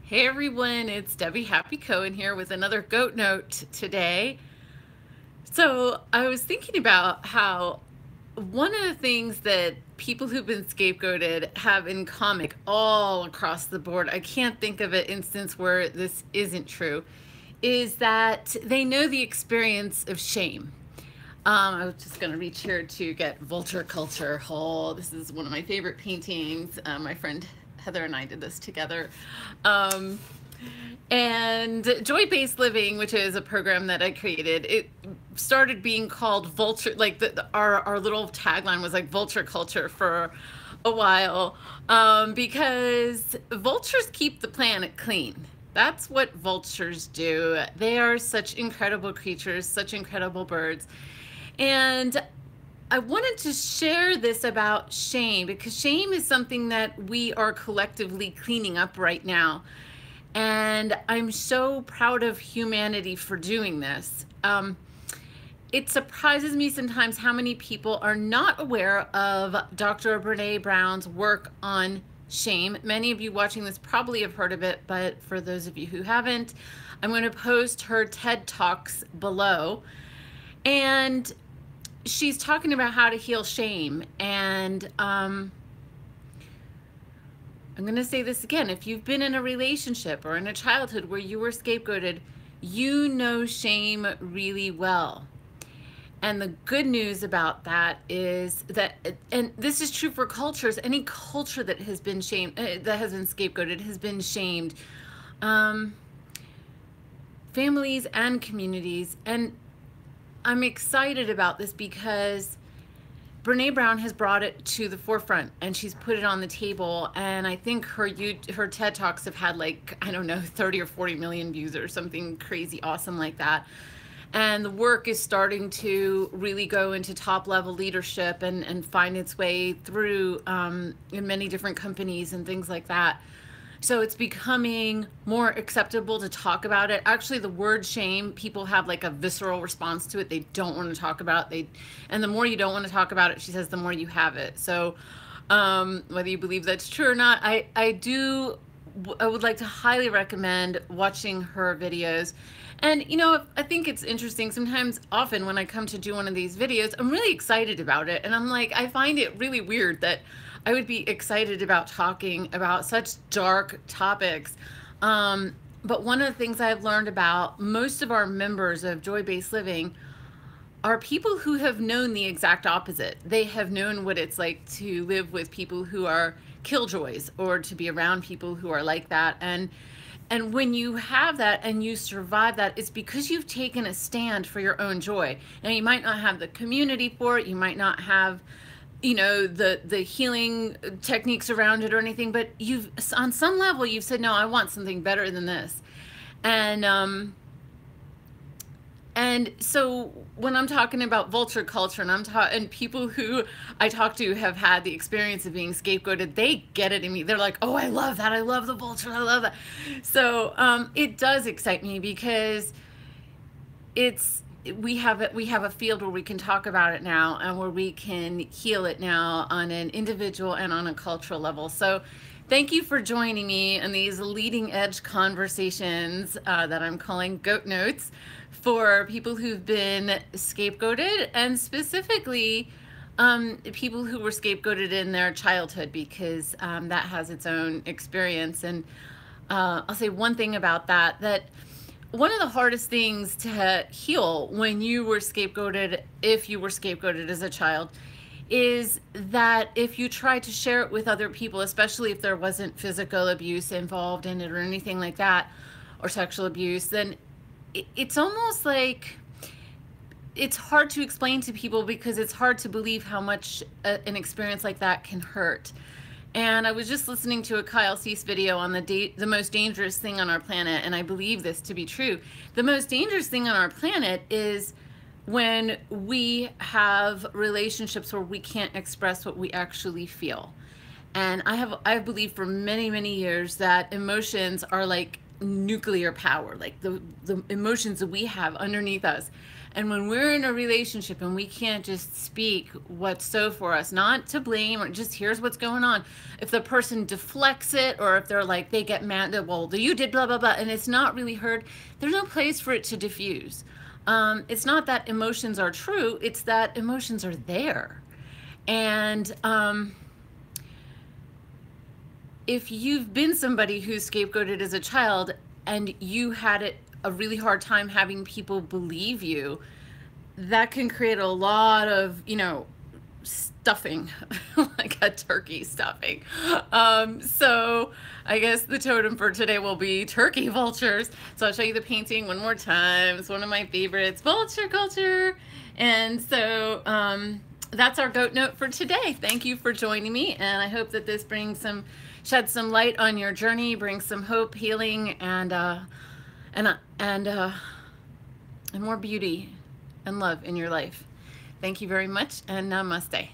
Hey everyone, it's Debbie Happy Cohen here with another goat note today. So I was thinking about how one of the things that people who've been scapegoated have in common, all across the board, I can't think of an instance where this isn't true, is that they know the experience of shame. I was just going to reach here to get Vulture Culture. Oh, this is one of my favorite paintings. My friend Heather and I did this together. Um, and Joy-Based Living, which is a program that I created, it started being called Vulture, like our little tagline was like Vulture Culture for a while, because vultures keep the planet clean. That's what vultures do. They are such incredible creatures, such incredible birds. And I wanted to share this about shame because shame is something that we are collectively cleaning up right now. And I'm so proud of humanity for doing this. It surprises me sometimes how many people are not aware of Dr. Brené Brown's work on shame. Many of you watching this probably have heard of it, but for those of you who haven't, I'm going to post her TED Talks below. And she's talking about how to heal shame. And I'm going to say this again. If you've been in a relationship or in a childhood where you were scapegoated, you know shame really well. And the good news about that is that, and this is true for cultures, any culture that has been shamed, that has been scapegoated, has been shamed, families and communities. And I'm excited about this because Brené Brown has brought it to the forefront and she's put it on the table. And I think her TED Talks have had like, I don't know, 30 or 40 million views or something crazy awesome like that. And the work is starting to really go into top level leadership and find its way through in many different companies and things like that. So it's becoming more acceptable to talk about it. Actually, the word shame, people have like a visceral response to it. They don't want to talk about it. And the more you don't want to talk about it, she says, the more you have it. So whether you believe that's true or not, I would like to highly recommend watching her videos. And, you know, I think it's interesting. Sometimes, often when I come to do one of these videos, I'm really excited about it. And I'm like, I find it really weird that I would be excited about talking about such dark topics. But one of the things I've learned about most of our members of Joy-Based Living are people who have known the exact opposite. They have known what it's like to live with people who are killjoys or to be around people who are like that. And when you have that and you survive that, it's because you've taken a stand for your own joy. Now, you might not have the community for it. You might not have, you know, the healing techniques around it or anything, but you've, on some level, you've said, no, I want something better than this. And so when I'm talking about vulture culture and people who I talk to have had the experience of being scapegoated, they get it in me. They're like, oh, I love that. I love the vulture. I love that. So it does excite me because we have a field where we can talk about it now and where we can heal it now on an individual and on a cultural level. So thank you for joining me in these leading edge conversations that I'm calling Goat Notes for people who've been scapegoated, and specifically people who were scapegoated in their childhood, because that has its own experience. And I'll say one thing about that one of the hardest things to heal when you were scapegoated, if you were scapegoated as a child, is that if you try to share it with other people, especially if there wasn't physical abuse involved in it or anything like that, or sexual abuse, then it's almost like it's hard to explain to people because it's hard to believe how much an experience like that can hurt. And I was just listening to a Kyle Cease video on the most dangerous thing on our planet, and I believe this to be true. The most dangerous thing on our planet is when we have relationships where we can't express what we actually feel. And I've believed for many, many years that emotions are like nuclear power, like the emotions that we have underneath us. And when we're in a relationship and we can't just speak what's so for us, not to blame, or just here's what's going on. If the person deflects it, or if they're like, they get mad that, well, you did blah, blah, blah, and it's not really heard, there's no place for it to diffuse. It's not that emotions are true, it's that emotions are there. And if you've been somebody who's scapegoated as a child and you had a really hard time having people believe you, that can create a lot of, stuffing, like a turkey stuffing. So I guess the totem for today will be turkey vultures. So I'll show you the painting one more time. It's one of my favorites, vulture culture. And so that's our goat note for today. Thank you for joining me, and I hope that this sheds some light on your journey, brings some hope, healing, and more beauty and love in your life. Thank you very much, and namaste.